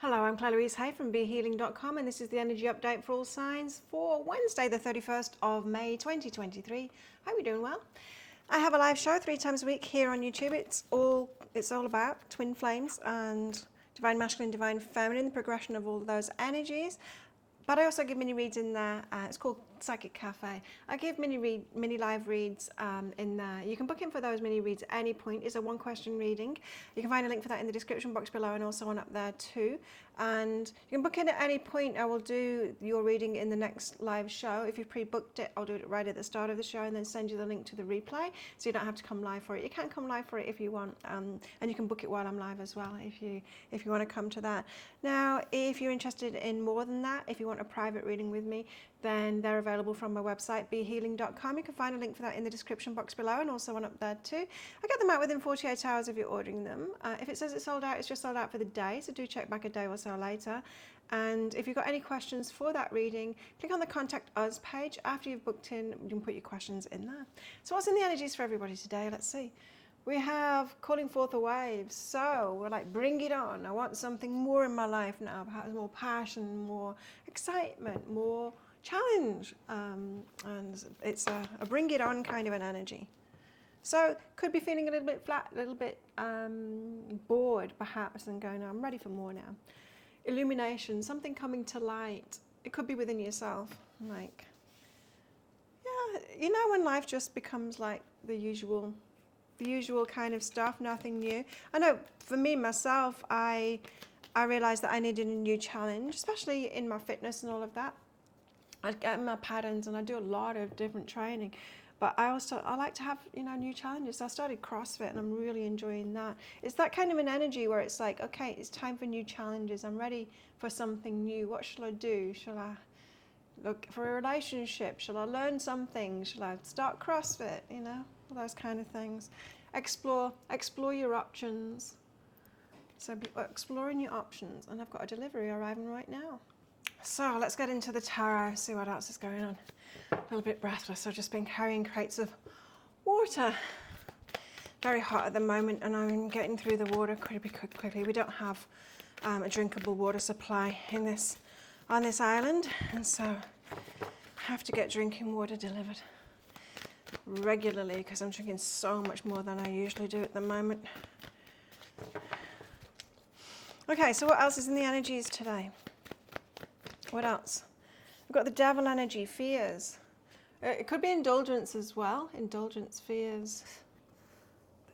Hello, I'm Claire Louise Hay from BeHealing.com, and this is the energy update for all signs for Wednesday, the 31st of May 2023. Hope you're doing well. I have a live show 3 times a week here on YouTube. It's all about twin flames and divine masculine, divine feminine, the progression of all those energies. But I also give mini reads in there. It's called Psychic Cafe. I give mini live reads in there. You can book in for those mini reads at any point. It's a 1-question reading. You can find a link for that in the description box below and also on up there too. And you can book in at any point. I will do your reading in the next live show. If you've pre-booked it, I'll do it right at the start of the show and then send you the link to the replay, so you don't have to come live for it. You can come live for it if you want, and you can book it while I'm live as well if you want to come to that. Now, if you're interested in more than that, if you want a private reading with me, then they're available from my website, BeHealing.com. You can find a link for that in the description box below and also one up there too. I get them out within 48 hours if you're ordering them. If it says it's sold out, it's just sold out for the day, so do check back a day or so later. And if you've got any questions for that reading, click on the Contact Us page. After you've booked in, you can put your questions in there. So what's in the energies for everybody today? Let's see. We have calling forth a wave. So we're like, bring it on. I want something more in my life now, perhaps more passion, more excitement, more challenge. And it's a bring it on kind of an energy. So could be feeling a little bit flat, a little bit bored perhaps, and going, I'm ready for more now. Illumination, something coming to light. It could be within yourself. Like, yeah, you know, when life just becomes like the usual kind of stuff, nothing new. I know for me, myself, I realized that I needed a new challenge, especially in my fitness and all of that. I get my patterns and I do a lot of different training, but I like to have, you know, new challenges. So I started CrossFit and I'm really enjoying that. It's that kind of an energy where it's like, okay, it's time for new challenges. I'm ready for something new. What shall I do? Shall I look for a relationship? Shall I learn something? Shall I start CrossFit? You know, all those kind of things. Explore your options. So be exploring your options. And I've got a delivery arriving right now. So let's get into the tarot, see what else is going on. A little bit breathless. I've just been carrying crates of water. Very hot at the moment, and I'm getting through the water pretty quickly. We don't have a drinkable water supply on this island, and so I have to get drinking water delivered regularly because I'm drinking so much more than I usually do at the moment. Okay, so what else is in the energies today? What else? We've got the devil energy, fears. It could be indulgence as well. Indulgence, fears,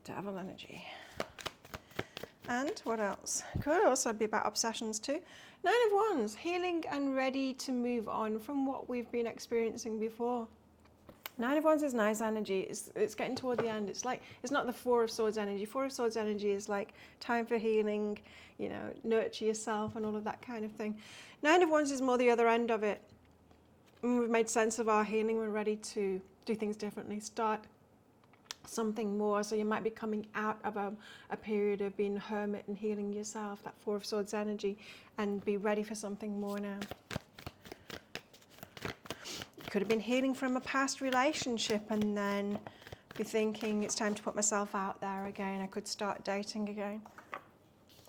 the devil energy. And what else? Could also be about obsessions too. 9 of Wands, healing and ready to move on from what we've been experiencing before. 9 of Wands is nice energy. It's getting toward the end. It's like, it's not the 4 of Swords energy. 4 of Swords energy is like time for healing, you know, nurture yourself and all of that kind of thing. 9 of Wands is more the other end of it. We've made sense of our healing. We're ready to do things differently, start something more. So you might be coming out of a period of being a hermit and healing yourself, that 4 of Swords energy, and be ready for something more now. Could have been healing from a past relationship and then be thinking it's time to put myself out there again. I could start dating again.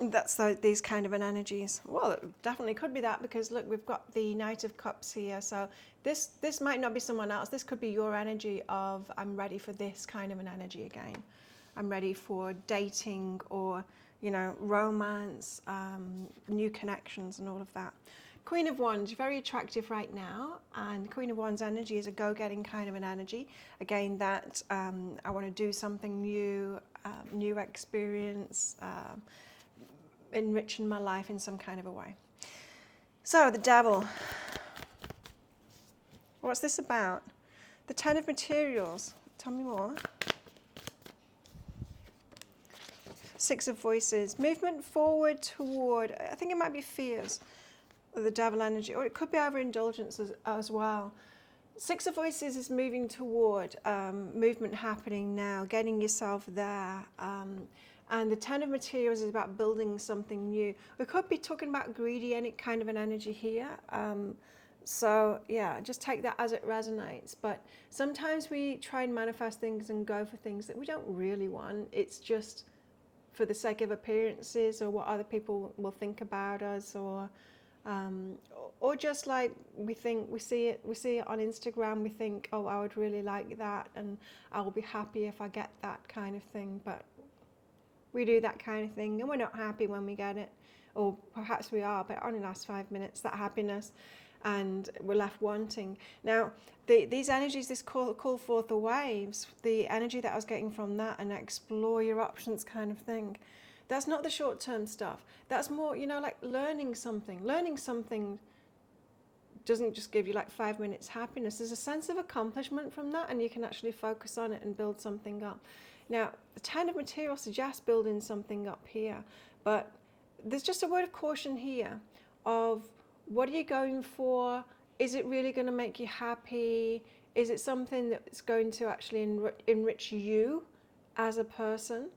That's these kind of an energies. Well, it definitely could be that, because look, we've got the Knight of Cups here. So this might not be someone else. This could be your energy of, I'm ready for this kind of an energy again. I'm ready for dating or, you know, romance, new connections and all of that. Queen of Wands, very attractive right now, and Queen of Wands energy is a go-getting kind of an energy. Again, that I want to do something new, new experience, enriching my life in some kind of a way. So the devil, what's this about? The 10 of Materials, tell me more. 6 of Voices, movement forward toward, I think it might be fears. The devil energy, or it could be overindulgence as well. 6 of Voices is moving toward movement happening now, getting yourself there. And the 10 of Materials is about building something new. We could be talking about greedy and kind of an energy here. So yeah, just take that as it resonates. But sometimes we try and manifest things and go for things that we don't really want. It's just for the sake of appearances, or what other people will think about us, or just like we see it on Instagram, we think, oh, I would really like that, and I will be happy if I get that kind of thing. But we do that kind of thing and we're not happy when we get it, or perhaps we are, but it only lasts 5 minutes, that happiness, and we're left wanting. Now, these energies, this call forth the waves, the energy that I was getting from that, and explore your options kind of thing. That's not the short-term stuff. That's more, like learning something. Learning something doesn't just give you like 5 minutes happiness. There's a sense of accomplishment from that, and you can actually focus on it and build something up. Now, the Ten of Material suggests building something up here, but there's just a word of caution here of what are you going for? Is it really going to make you happy? Is it something that's going to actually enrich you as a person?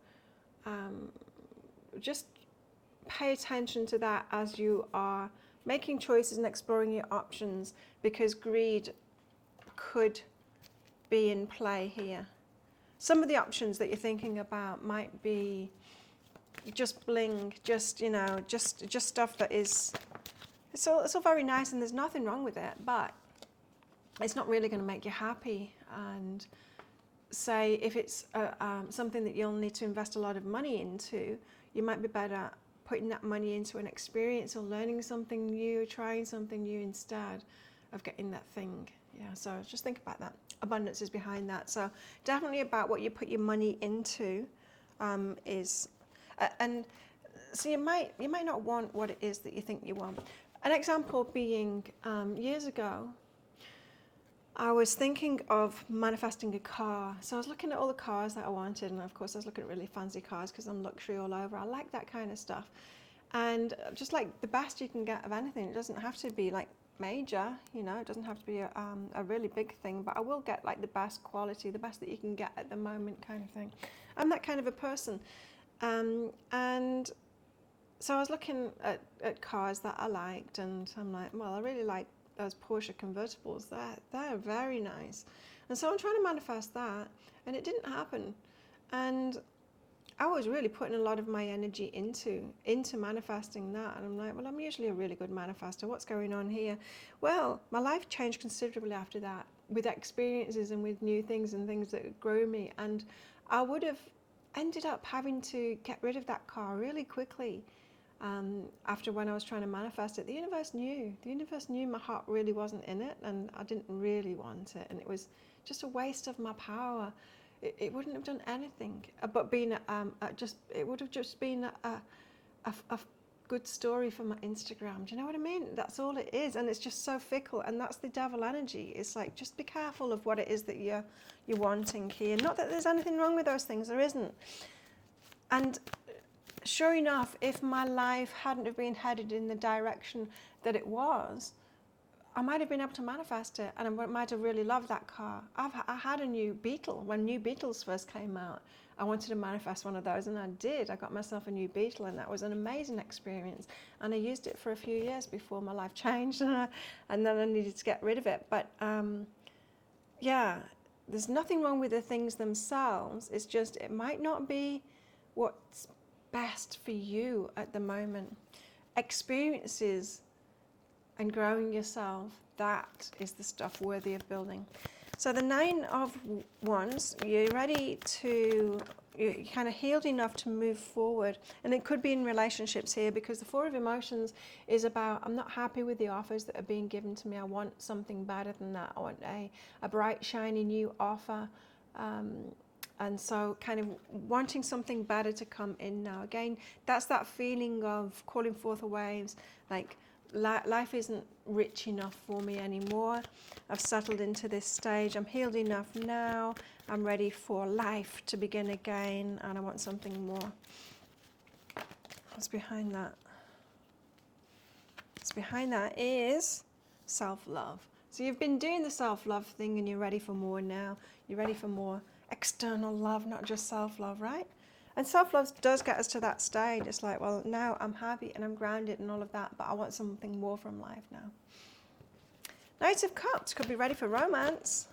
Just pay attention to that as you are making choices and exploring your options, because greed could be in play here. Some of the options that you're thinking about might be just bling, just stuff that is, it's all very nice and there's nothing wrong with it, but it's not really going to make you happy. And say if it's something that you'll need to invest a lot of money into, you might be better putting that money into an experience or learning something new, trying something new instead of getting that thing. Yeah, so just think about that. Abundance is behind that. So definitely about what you put your money into is, and so you might not want what it is that you think you want. An example being years ago, I was thinking of manifesting a car. So I was looking at all the cars that I wanted, and of course I was looking at really fancy cars because I'm luxury all over. I like that kind of stuff. And just like the best you can get of anything, it doesn't have to be like major, it doesn't have to be a really big thing, but I will get like the best quality, the best that you can get at the moment kind of thing. I'm that kind of a person. And so I was looking at cars that I liked, and I'm like, well, I really like those Porsche convertibles. They're very nice. And so I'm trying to manifest that, and it didn't happen. And I was really putting a lot of my energy into manifesting that, and I'm like, well, I'm usually a really good manifester. What's going on here? Well, my life changed considerably after that, with experiences and with new things and things that grew me, and I would have ended up having to get rid of that car really quickly. After when I was trying to manifest it, the universe knew my heart really wasn't in it, and I didn't really want it, and it was just a waste of my power. It wouldn't have done anything but being it would have just been a good story for my Instagram. Do you know what I mean? That's all it is, and it's just so fickle, and that's the devil energy. It's like, just be careful of what it is that you're wanting here. Not that there's anything wrong with those things, there isn't. And sure enough, if my life hadn't have been headed in the direction that it was, I might have been able to manifest it, and I might have really loved that car. I had a new Beetle. When new Beetles first came out, I wanted to manifest one of those, and I did. I got myself a new Beetle, and that was an amazing experience. And I used it for a few years before my life changed, and then I needed to get rid of it. But yeah, there's nothing wrong with the things themselves. It's just, it might not be what's best for you at the moment. Experiences and growing yourself, that is the stuff worthy of building. So the Nine of Wands, you're kind of healed enough to move forward, and it could be in relationships here, because the Four of Emotions is about, I'm not happy with the offers that are being given to me. I want something better than that. I want a bright, shiny new offer. And so kind of wanting something better to come in now. Again, that's that feeling of calling forth the waves, like life isn't rich enough for me anymore. I've settled into this stage. I'm healed enough now. I'm ready for life to begin again, and I want something more. What's behind that? What's behind that is self-love. So you've been doing the self-love thing, and you're ready for more now. You're ready for more external love, not just self-love, right? And self-love does get us to that stage. It's like, well, now I'm happy and I'm grounded and all of that, but I want something more from life now. Knight of Cups could be ready for romance.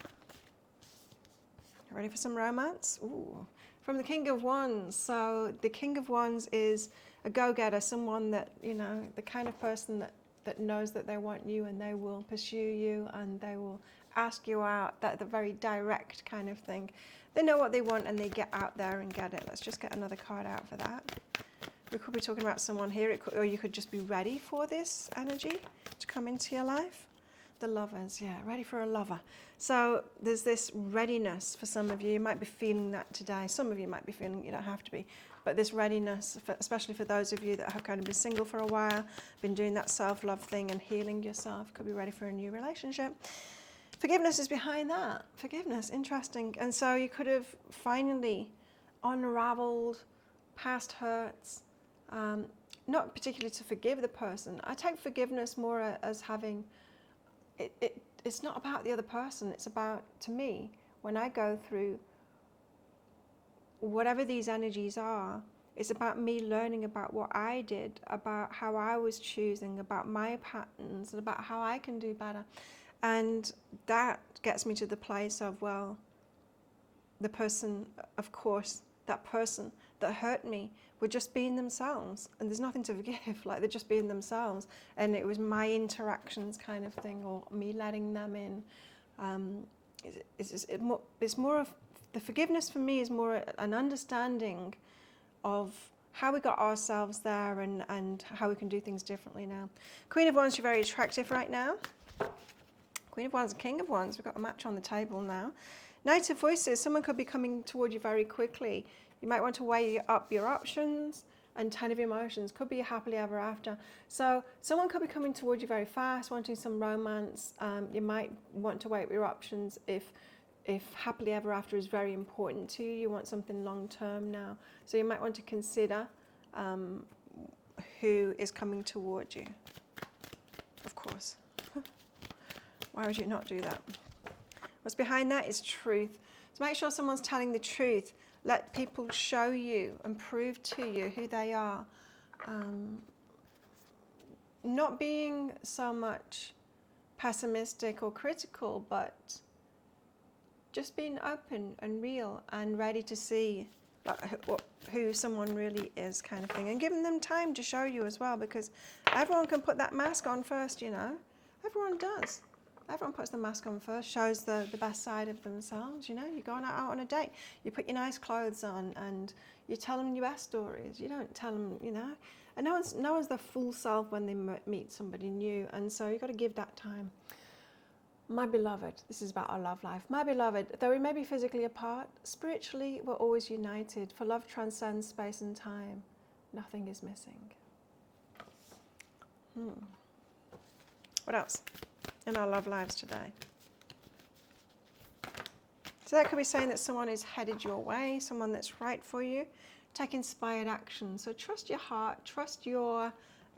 Ready for some romance? Ooh. from the King of Wands. So the King of Wands is a go-getter, someone that, you know, the kind of person that knows that they want you and they will pursue you and they will ask you out, that the very direct kind of thing. They know what they want and they get out there and get it. Let's just get another card out for that. We could be talking about someone here, or you could just be ready for this energy to come into your life. The Lovers, yeah, ready for a lover. So there's this readiness for some of you. You might be feeling that today. Some of you might be feeling, you don't have to be, but this readiness, especially for those of you that have kind of been single for a while, been doing that self-love thing and healing yourself, could be ready for a new relationship. Forgiveness is behind that. Forgiveness, interesting. And so you could have finally unraveled past hurts, not particularly to forgive the person. I take forgiveness more as having, it's not about the other person. It's about, to me, when I go through whatever these energies are, it's about me learning about what I did, about how I was choosing, about my patterns, and about how I can do better. And that gets me to the place of, well, the person, of course, that person that hurt me were just being themselves, and there's nothing to forgive, like they're just being themselves, and it was my interactions kind of thing, or me letting them in. It's more of, the forgiveness for me is more an understanding of how we got ourselves there and how we can do things differently now. Queen of Wands, you're very attractive right now. Queen of Wands and King of Wands, we've got a match on the table now. Knight of Voices, someone could be coming toward you very quickly. You might want to weigh up your options and 10 of emotions. Could be a happily ever after. So someone could be coming toward you very fast, wanting some romance. You might want to weigh up your options if happily ever after is very important to you. You want something long term now. So you might want to consider who is coming toward you. Of course. Why would you not do that? What's behind that is truth. So make sure someone's telling the truth. Let people show you and prove to you who they are. Not being so much pessimistic or critical, but just being open and real and ready to see who someone really is, kind of thing. And giving them time to show you as well, because everyone can put that mask on first, you know. Everyone does. Everyone puts the mask on first, shows the best side of themselves, you know. You're going out on a date, you put your nice clothes on and you tell them your best stories. You don't tell them, you know. And no one's their full self when they meet somebody new, and so you've got to give that time. My beloved, this is about our love life. My beloved, though we may be physically apart, spiritually we're always united, for love transcends space and time. Nothing is missing. What else in our love lives today? So that could be saying that someone is headed your way, someone that's right for you. Take inspired action. So trust your heart, trust your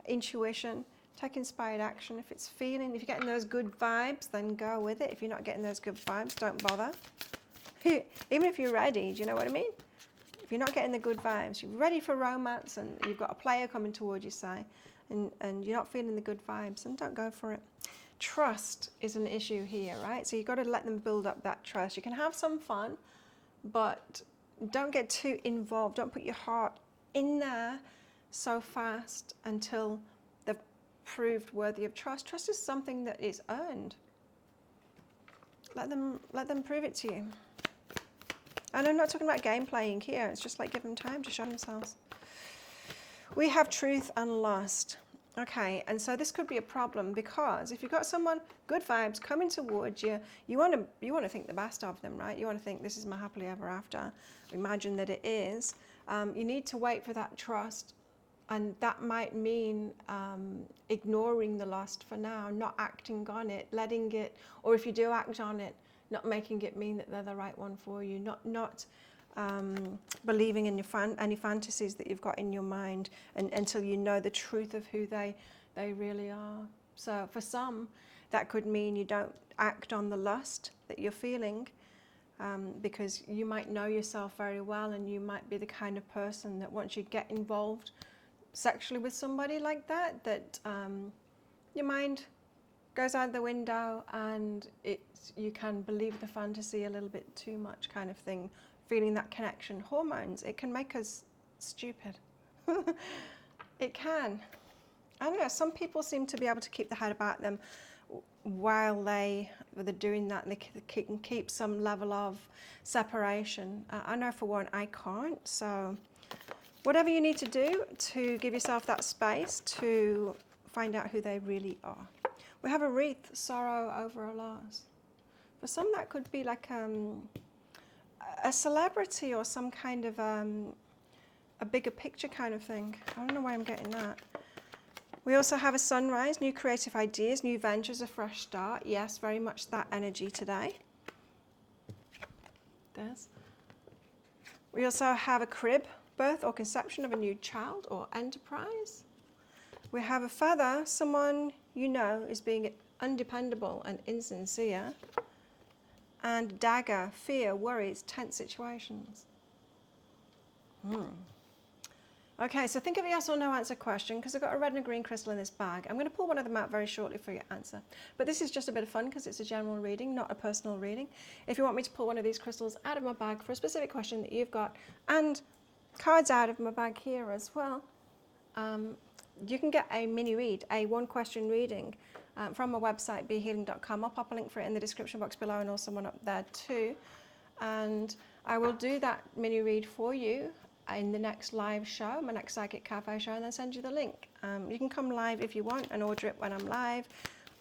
intuition. Take inspired action. If it's feeling, if you're getting those good vibes, then go with it. If you're not getting those good vibes, don't bother. Even if you're ready, do you know what I mean? If you're not getting the good vibes, you're ready for romance and you've got a player coming toward you, say, and you're not feeling the good vibes, then don't go for it. Trust is an issue here, right? So you've got to let them build up that trust. You can have some fun, but don't get too involved. Don't put your heart in there so fast until they've proved worthy of trust. Trust is something that is earned. Let them prove it to you. And I'm not talking about game playing here. It's just like give them time to show themselves. We have truth and lust. Okay, and so this could be a problem, because if you've got someone, good vibes, coming towards you, you want to think the best of them, right? You want to think, this is my happily ever after. Imagine that it is. You need to wait for that trust, and that might mean ignoring the lust for now, not acting on it, letting it, or if you do act on it, not making it mean that they're the right one for you, not believing in any fantasies that you've got in your mind until you know the truth of who they really are. So for some, that could mean you don't act on the lust that you're feeling, because you might know yourself very well, and you might be the kind of person that once you get involved sexually with somebody like that, that your mind goes out the window and you can believe the fantasy a little bit too much, kind of thing. feeling that connection. Hormones, it can make us stupid. It can. I don't know, some people seem to be able to keep their head about them while they're doing that, and they can keep some level of separation. I know for one, I can't. So whatever you need to do to give yourself that space to find out who they really are. We have a wreath, sorrow over a loss. For some, that could be like a celebrity or some kind of a bigger picture kind of thing. I don't know why I'm getting that. We also have a sunrise, new creative ideas, new ventures, a fresh start. Yes, very much that energy today. There's. We also have a crib, birth or conception of a new child or enterprise. We have a feather, someone you know is being undependable and insincere. And dagger, fear, worries, tense situations. Okay, so think of a yes or no answer question, because I've got a red and a green crystal in this bag. I'm going to pull one of them out very shortly for your answer. But this is just a bit of fun because it's a general reading, not a personal reading. If you want me to pull one of these crystals out of my bag for a specific question that you've got, and cards out of my bag here as well, you can get a mini read, a one-question reading from my website, behealing.com. I'll pop a link for it in the description box below and also one up there too. And I will do that mini read for you in the next live show, my next Psychic Cafe show, and then send you the link. You can come live if you want and order it when I'm live,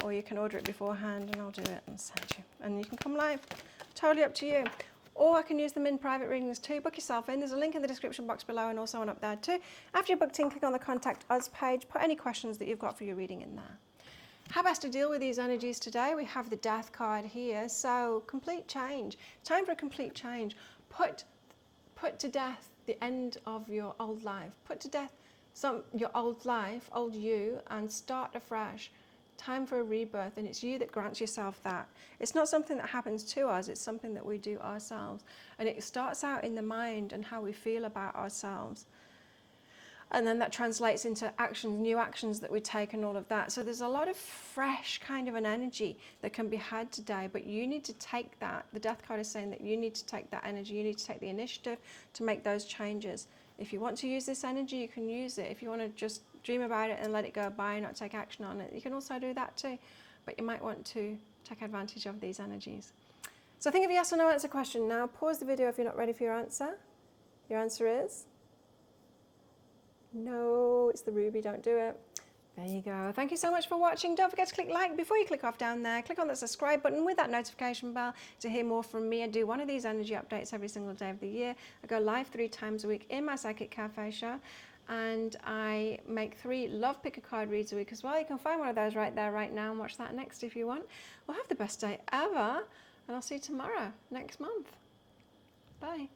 or you can order it beforehand and I'll do it and send you. And you can come live, totally up to you. Or I can use them in private readings too. Book yourself in. There's a link in the description box below and also one up there too. After you're booked in, click on the Contact Us page. Put any questions that you've got for your reading in there. How best to deal with these energies today? We have the Death card here. So complete change. Time for a complete change. Put to death the end of your old life. Put to death your old life, old you, and start afresh. Time for a rebirth, and it's you that grants yourself that. It's not something that happens to us, it's something that we do ourselves. And it starts out in the mind and how we feel about ourselves. And then that translates into actions, new actions that we take and all of that. So there's a lot of fresh kind of an energy that can be had today, but you need to take that. The Death card is saying that you need to take that energy, you need to take the initiative to make those changes. If you want to use this energy, you can use it. If you want to just dream about it and let it go by and not take action on it, you can also do that too. But you might want to take advantage of these energies. So think of a yes or no answer question now. Pause the video if you're not ready for your answer. Your answer is? No, it's the ruby, don't do it. There you go. Thank you so much for watching. Don't forget to click like before you click off down there. Click on the subscribe button with that notification bell to hear more from me. I do one of these energy updates every single day of the year. I go live 3 times a week in my Psychic Cafe show. And I make 3 love picker card reads a week as well. You can find one of those right there, right now, and watch that next if you want. Well, have the best day ever. And I'll see you tomorrow, next month. Bye.